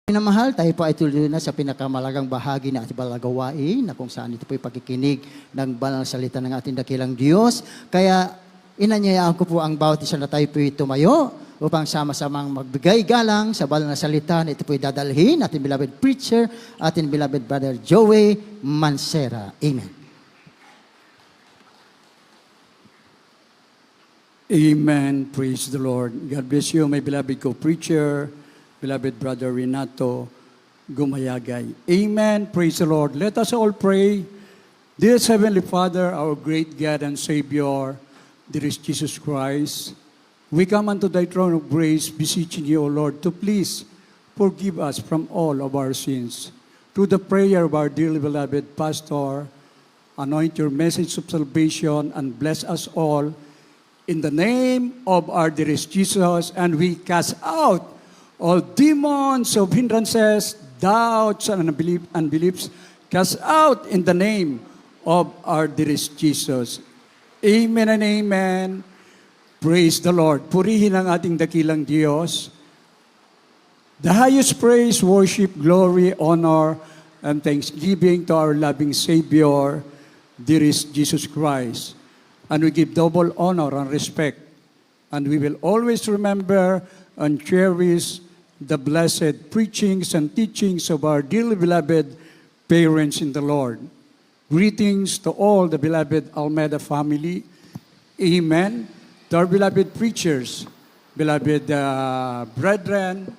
Minamahal, tayo po ay tuloy na sa pinakamalagang bahagi na ating balagawain na kung saan ito po ay pagkikinig ng banal na salita ng ating dakilang Diyos. Kaya inanyayaan ko po ang bawat isa na tayo po ay tumayo upang sama-samang magbigay galang sa banal na salita na ito po ay dadalhin ating beloved preacher, ating beloved brother Joey Mancera. Amen. Amen. Praise the Lord. God bless you, my beloved co-preacher, beloved brother Renato Gumayagay. Amen. Praise the Lord. Let us all pray. Dear Heavenly Father, our great God and Savior, dearest Jesus Christ, we come unto thy throne of grace, beseeching you, O Lord, to please forgive us from all of our sins. Through the prayer of our dearly beloved pastor, anoint your message of salvation and bless us all in the name of our dearest Jesus, and we cast out all demons of hindrances, doubts, and unbeliefs, cast out in the name of our dearest Jesus. Amen and amen. Praise the Lord. Purihin ang ating dakilang Diyos. The highest praise, worship, glory, honor, and thanksgiving to our loving Savior, dearest Jesus Christ. And we give double honor and respect. And we will always remember and cherish the blessed preachings and teachings of our dearly beloved parents in the Lord. Greetings to all the beloved Almeida family. Amen. To our beloved preachers, beloved brethren,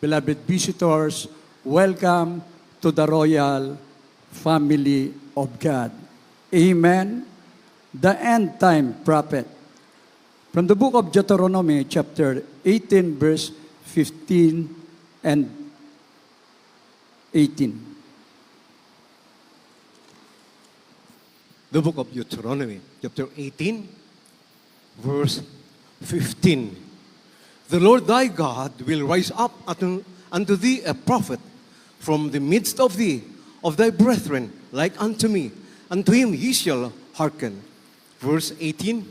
beloved visitors, welcome to the royal family of God. Amen. The end time prophet. From the book of Deuteronomy, chapter 18, verse 15 and 18. The book of Deuteronomy, chapter 18, verse 15. The Lord thy God will rise up unto thee a prophet from the midst of thee, of thy brethren, like unto me. Unto him ye shall hearken. Verse 18,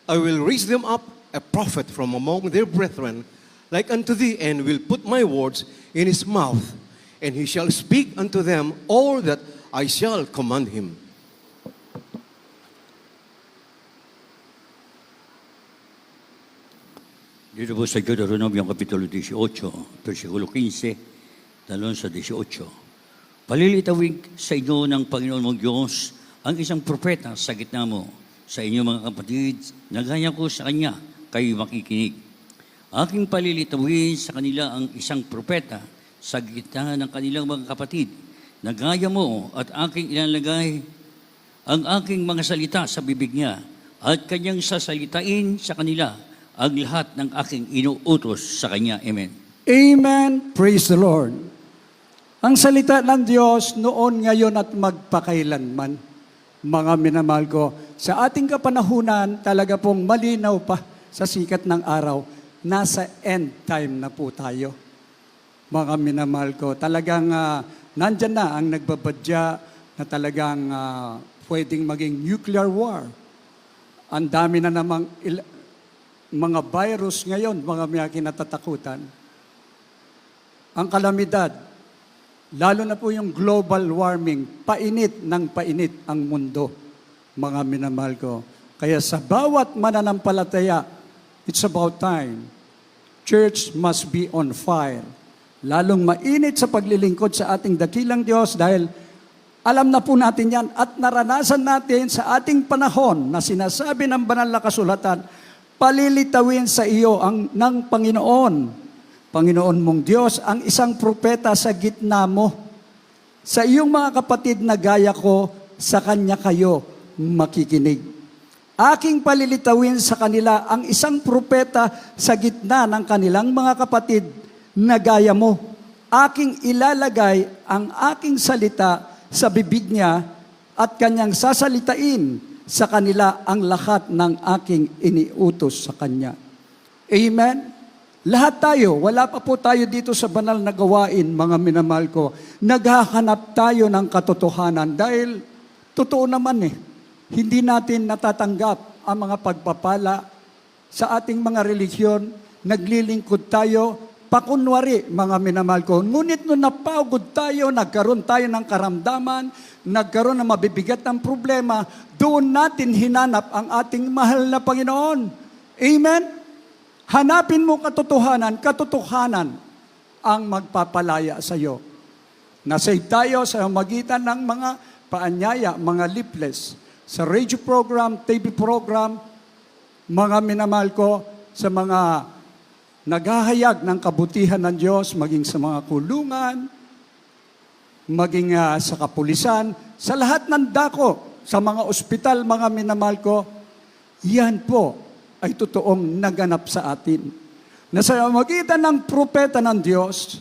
I will raise them up a prophet from among their brethren, like unto thee, and will put my words in his mouth, and he shall speak unto them all that I shall command him. Dito po sa Deuteronomio Kapitulo 18, versikulo 15, talon sa 18. Palilitawin sa inyo ng Panginoon mong Diyos ang isang propeta sa gitna mo, sa inyong mga kapatid, na gaya ko sa kanya, kayo makikinig. Aking palilitawin sa kanila ang isang propeta sa gitna ng kanilang mga kapatid, na gaya mo, at aking ilalagay ang aking mga salita sa bibig niya, at kanyang sasalitain sa kanila ang lahat ng aking inuutos sa kanya. Amen. Amen. Praise the Lord. Ang salita ng Diyos noon, ngayon at magpakailanman. Mga minamahal ko, sa ating kapanahunan, talaga pong malinaw pa sa sikat ng araw, nasa end time na po tayo. Mga minamahal ko, talagang nandyan na ang nagbabadya na talagang pwedeng maging nuclear war. Ang dami na namang mga virus ngayon, mga may kinatatakutan. Ang kalamidad, lalo na po yung global warming, painit ng painit ang mundo, mga minamahal ko. Kaya sa bawat mananampalataya, it's about time. Church must be on fire. Lalong mainit sa paglilingkod sa ating dakilang Diyos dahil alam na po natin yan at naranasan natin sa ating panahon na sinasabi ng banal na kasulatan, palilitawin sa iyo ng Panginoon. Panginoon mong Diyos, ang isang propeta sa gitna mo. Sa iyong mga kapatid na gaya ko, sa kanya kayo makikinig. Aking palilitawin sa kanila ang isang propeta sa gitna ng kanilang mga kapatid na gaya mo. Aking ilalagay ang aking salita sa bibig niya at kanyang sasalitain sa kanila ang lahat ng aking iniutos sa kanya. Amen? Lahat tayo, wala pa po tayo dito sa banal na gawain, mga minamahal ko, naghahanap tayo ng katotohanan dahil totoo naman hindi natin natatanggap ang mga pagpapala sa ating mga relihiyon, naglilingkod tayo pakunwari, mga minamahal ko. Ngunit nung napagod tayo, nagkaroon tayo ng karamdaman, nagkaroon ng mabibigat ng problema, doon natin hinanap ang ating mahal na Panginoon. Amen? Hanapin mo katotohanan, katotohanan ang magpapalaya sa iyo. Nasave tayo sa magitan ng mga paanyaya, mga leaflets, sa radio program, TV program, mga minamahal ko, sa mga naghahayag ng kabutihan ng Diyos, maging sa mga kulungan, maging sa kapulisan, sa lahat ng dako, sa mga ospital, mga minamahal ko, yan po ay totoong naganap sa atin. Na sa magitan ng propeta ng Diyos,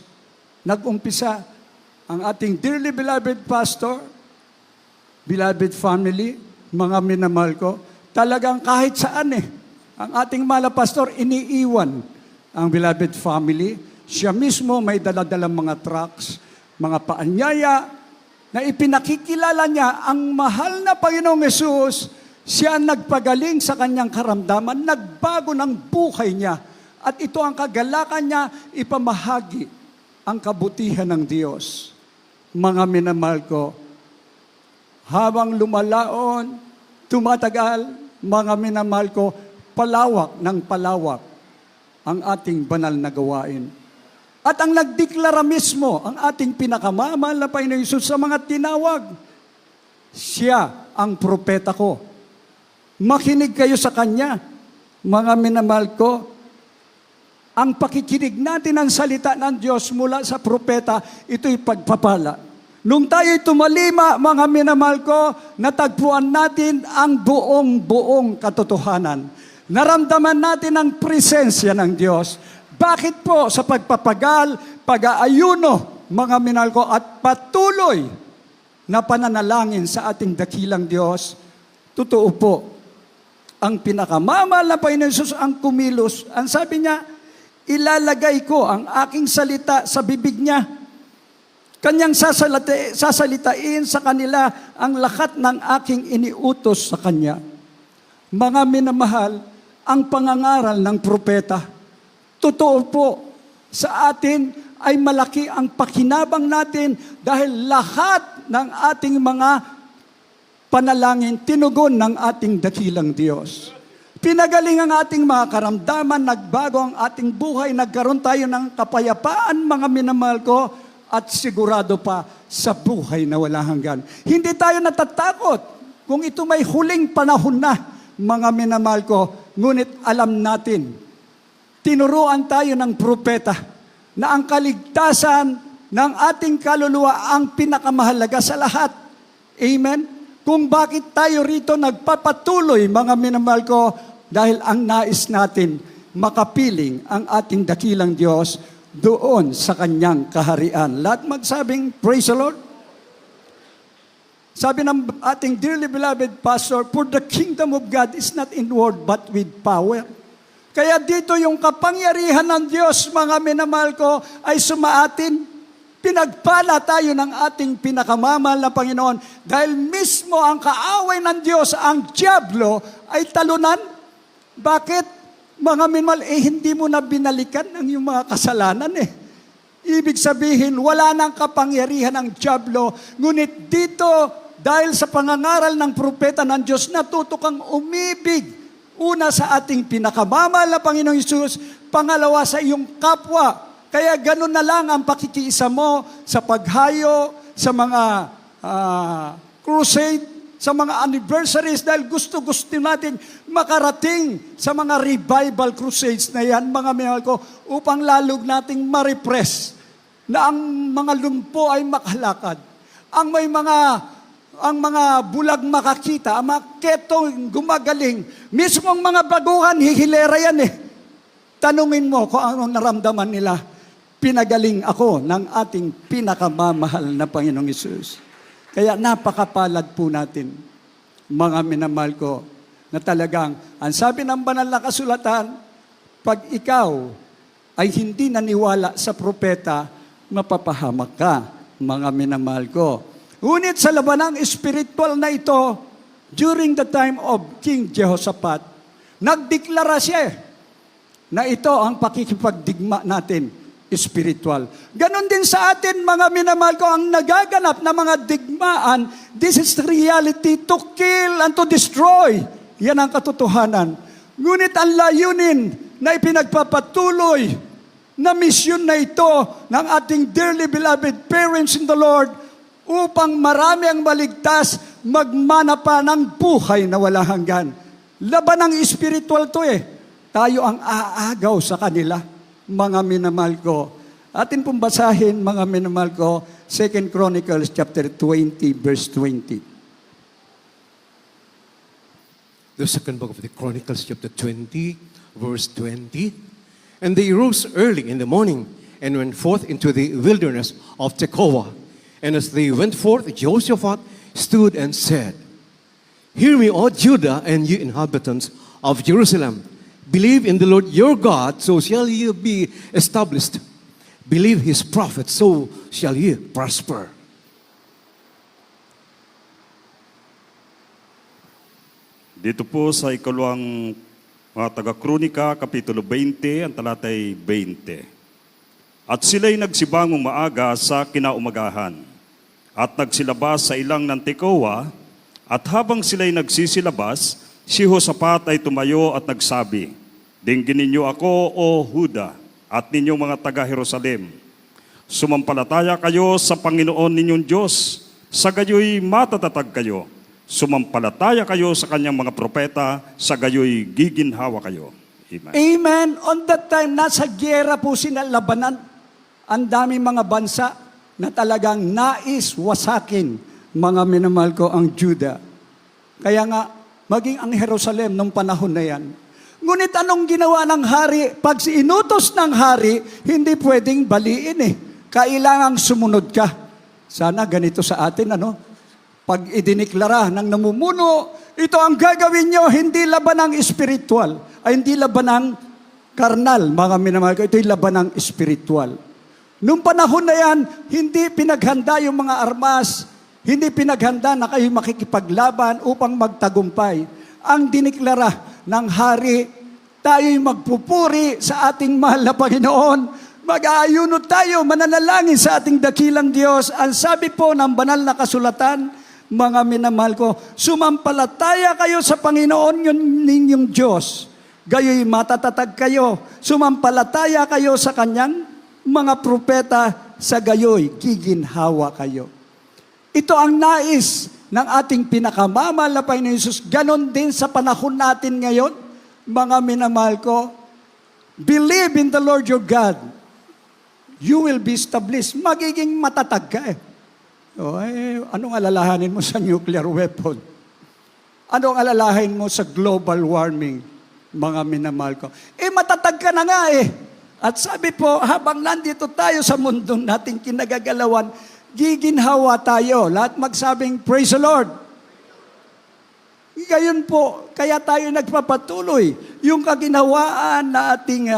nag-umpisa ang ating dearly beloved pastor, beloved family, mga minamahal ko, talagang kahit saan ang ating mahal na pastor iniiwan ang beloved family. Siya mismo may daladalang mga trucks, mga paanyaya, na ipinakikilala niya ang mahal na Panginoong Yesus. Siya ang nagpagaling sa kanyang karamdaman, nagbago ng buhay niya. At ito ang kagalakan niya, ipamahagi ang kabutihan ng Diyos. Mga minamahal ko, habang lumalaon, tumatagal, mga minamahal ko, palawak ng palawak ang ating banal na gawain. At ang nagdeklara mismo, ang ating pinakamamahal na Panginoon Hesus sa mga tinawag, siya ang propeta ko. Makinig kayo sa Kanya, mga minamahal ko. Ang pakikinig natin ng salita ng Diyos mula sa propeta, ito'y pagpapala. Nung tayo'y tumalima, mga minamahal ko, natagpuan natin ang buong katotohanan. Naramdaman natin ang presensya ng Diyos. Bakit po? Sa pagpapagal, pag-aayuno, mga minahal ko, at patuloy na pananalangin sa ating dakilang Diyos. Totoo po, ang pinakamamahal na Panginoon Hesus ang kumilos. Ang sabi niya, ilalagay ko ang aking salita sa bibig niya. Kanyang sasalitain sa kanila ang lahat ng aking iniutos sa kanya. Mga minamahal, ang pangangaral ng propeta, totoo po, sa atin ay malaki ang pakinabang natin dahil lahat ng ating mga panalangin tinugon ng ating dakilang Diyos. Pinagaling ang ating mga karamdaman, nagbago ang ating buhay, nagkaroon tayo ng kapayapaan, mga minamahal ko, at sigurado pa sa buhay na wala hanggan. Hindi tayo natatakot kung ito may huling panahon na, mga minamahal ko, ngunit alam natin, tinuruan tayo ng propeta na ang kaligtasan ng ating kaluluwa ang pinakamahalaga sa lahat. Amen? Kung bakit tayo rito nagpapatuloy, mga minamahal ko, dahil ang nais natin, makapiling ang ating dakilang Diyos doon sa kanyang kaharian. Lahat magsabing, praise the Lord. Sabi ng ating dearly beloved pastor, for the kingdom of God is not in word but with power. Kaya dito yung kapangyarihan ng Diyos, mga minamahal ko, ay sumaatin. Pinagpala tayo ng ating pinakamamahal na Panginoon dahil mismo ang kaaway ng Diyos, ang dyablo, ay talunan. Bakit? Mga minamahal, hindi mo na binalikan ang iyong mga kasalanan Ibig sabihin, wala nang kapangyarihan ng dyablo. Ngunit dito, dahil sa pangangaral ng propeta ng Diyos, natuto kang umibig. Una sa ating pinakamamahal na Panginoong Hesus, pangalawa sa iyong kapwa. Kaya ganun na lang ang pakikiisa mo sa paghayo, sa mga crusade, sa mga anniversaries, dahil gusto-gusto natin makarating sa mga revival crusades na yan, mga minahal ko, upang lalog nating ma-repress na ang mga lumpo ay makalakad. Ang mga bulag makakita, ang mga ketong gumagaling, mismong mga baguhan, hihilera yan Tanungin mo kung anong naramdaman nila. Pinagaling ako ng ating pinakamamahal na Panginoong Hesus. Kaya napakapalad po natin, mga minamahal ko, na talagang, ang sabi ng banal na kasulatan, pag ikaw ay hindi naniwala sa propeta, mapapahamak ka, mga minamahal ko. Ngunit sa labanang espiritual na ito, during the time of King Jehoshaphat, nagdeklara siya na ito ang pakikipagdigma natin spiritual. Ganon din sa atin, mga minamahal ko, ang nagaganap na mga digmaan, this is the reality to kill and to destroy. Yan ang katotohanan. Ngunit ang layunin na ipinagpapatuloy na misyon na ito ng ating dearly beloved parents in the Lord upang marami ang maligtas, magmana pa ng buhay na walang hanggan. Laban ng spiritual to eh. Tayo ang aagaw sa kanila, mga minamahal ko. Atin pong basahin, mga minamahal ko, 2 Chronicles chapter 20, verse 20. The second book of the Chronicles, chapter 20, verse 20. And they rose early in the morning and went forth into the wilderness of Tekoa. And as they went forth, Jehoshaphat stood and said, Hear me, O Judah, and ye inhabitants of Jerusalem. Believe in the Lord your God, so shall ye be established. Believe his prophets, so shall ye prosper. Dito po sa ikalawang mga taga-kronika, Kapitulo 20, ang talatay 20. At sila'y nagsibangong maaga sa kinaumagahan, at nagsilabas sa ilang ng Tekoa, at habang sila'y nagsisilabas, si Josaphat ay tumayo at nagsabi, Dinggin ninyo ako, O Huda, at ninyong mga taga-Jerusalem. Sumampalataya kayo sa Panginoon ninyong Diyos, sa gayoy matatatag kayo. Sumampalataya kayo sa kanyang mga propeta, sa gayoy giginhawa kayo. Amen. Amen. On that time, nasa gyera po sila labanan. Ang daming mga bansa na talagang nais wasakin, mga minamahal ko, ang Juda. Kaya nga, maging ang Jerusalem nung panahon na yan. Ngunit anong ginawa ng hari? Pag inutos ng hari, hindi pwedeng baliin eh. Kailangang sumunod ka. Sana ganito sa atin, ano? Pag idiniklara ng namumuno, ito ang gagawin nyo, hindi laban ng spiritual, ay hindi laban ng karnal, mga minamahal ko, ito'y laban ng spiritual. Nung panahon na yan, hindi pinaghanda yung mga armas, hindi pinaghanda na kayo makikipaglaban upang magtagumpay. Ang diniklara ng hari, tayo'y magpupuri sa ating mahal na Panginoon, mag-aayunod tayo, mananalangin sa ating dakilang Diyos. Ang sabi po ng banal na kasulatan, mga minamahal ko, sumampalataya kayo sa Panginoon ninyong Diyos. Gayo'y matatatag kayo. Sumampalataya kayo sa kanyang mga propeta, sa gayo'y giginhawa kayo. Ito ang nais ng ating pinakamamahal na Panginoon Jesus. Ganon din sa panahon natin ngayon, mga minamahal ko. Believe in the Lord your God. You will be established. Magiging matatag ka eh. Anong alalahanin mo sa nuclear weapon? Anong alalahanin mo sa global warming, mga minamahal ko? Matatag ka na nga eh. At sabi po, habang nandito tayo sa mundong nating kinagagalawan, giginhawa tayo. Lahat magsabing, Praise the Lord. Gayon po, kaya tayo nagpapatuloy. Yung kaginhawaan na ating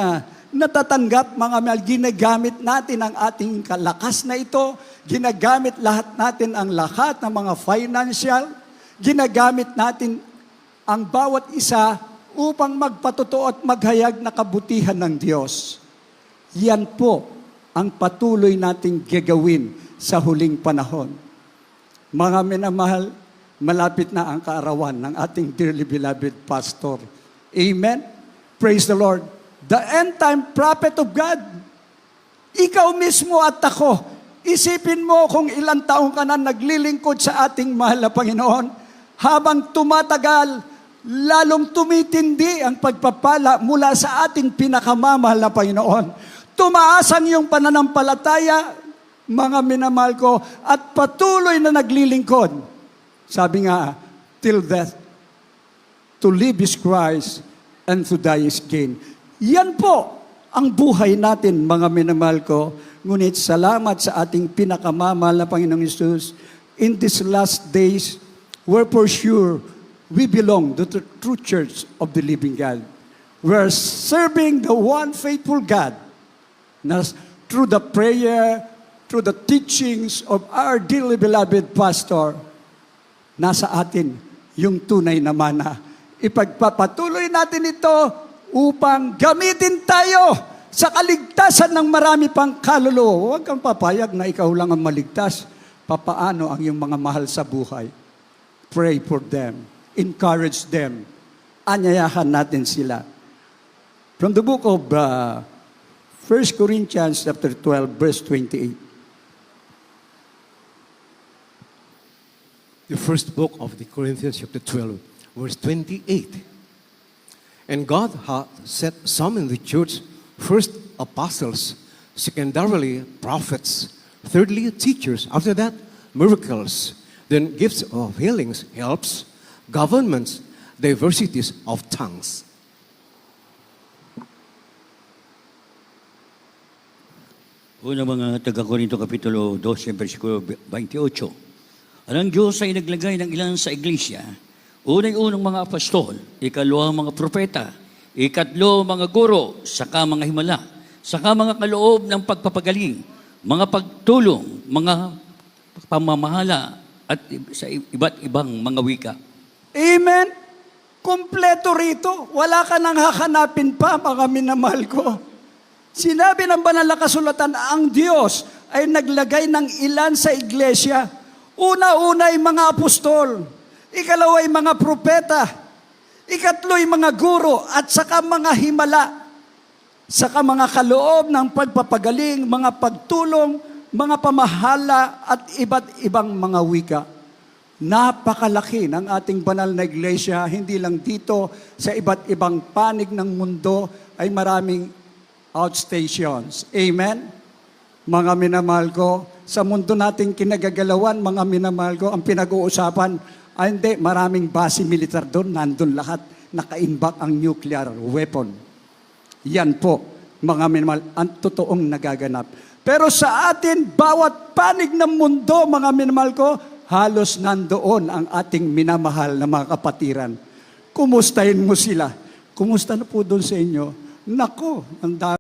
natatanggap, mga mahal, ginagamit natin ang ating kalakas na ito, ginagamit lahat natin ang lahat ng mga financial, ginagamit natin ang bawat isa upang magpatotoo at maghayag na kabutihan ng Diyos. Yan po ang patuloy nating gagawin sa huling panahon. Mga minamahal, malapit na ang kaarawan ng ating dearly beloved pastor. Amen? Praise the Lord. The end-time prophet of God. Ikaw mismo at ako, isipin mo kung ilang taong ka na naglilingkod sa ating mahal na Panginoon. Habang tumatagal, lalong tumitindi ang pagpapala mula sa ating pinakamamahal na Panginoon. Tumaas ang iyong pananampalataya, mga minamahal ko, at patuloy na naglilingkod. Sabi nga, till death, to live is Christ, and to die is gain. Yan po ang buhay natin, mga minamahal ko. Ngunit salamat sa ating pinakamamahal na Panginoong Hesus. In these last days, we're for sure we belong to the true church of the living God. We're serving the one faithful God. Na through the prayer, through the teachings of our dearly beloved pastor, nasa atin yung tunay na mana. Ipagpapatuloy natin ito upang gamitin tayo sa kaligtasan ng marami pang kaluluwa. Huwag kang papayag na ikaw lang ang maligtas. Papaano ang iyong mga mahal sa buhay? Pray for them. Encourage them. Anyayahan natin sila. From the book of 1 Corinthians chapter 12, verse 28. The first book of the Corinthians, chapter 12, verse 28. And God hath set some in the church, first apostles, secondarily prophets, thirdly teachers, after that miracles, then gifts of healings, helps, governments, diversities of tongues. Una mga taga-Korinto Kapitulo 12, versikulo 28. Ang Diyos ay naglagay ng ilan sa iglesia. Unang-unang mga apostol, ikalawa mga propeta, ikatlo mga guro, saka mga himala, saka mga kaloob ng pagpapagaling, mga pagtulong, mga pamamahala, at sa iba't ibang mga wika. Amen? Kompleto rito. Wala ka nang hahanapin pa, mga minamahal ko. Sinabi ng banal na kasulatan, ang Diyos ay naglagay ng ilan sa iglesia. Una-una ay mga apostol. Ikalawa ay mga propeta. Ikatlo ay mga guro at saka mga himala. Saka mga kaloob ng pagpapagaling, mga pagtulong, mga pamahala at iba't ibang mga wika. Napakalaki ng ating banal na iglesia, hindi lang dito, sa iba't ibang panig ng mundo ay maraming outstations. Amen? Mga minamahal ko, sa mundo nating kinagagalawan, mga minamahal ko, ang pinag-uusapan, ay hindi, maraming base militar doon, nandun lahat, naka-imbak ang nuclear weapon. Yan po, mga minamahal, ang totoong nagaganap. Pero sa atin, bawat panig ng mundo, mga minamahal ko, halos nandoon ang ating minamahal na mga kapatiran. Kumustahin mo sila. Kumusta na po doon sa inyo? Nako, ang dami.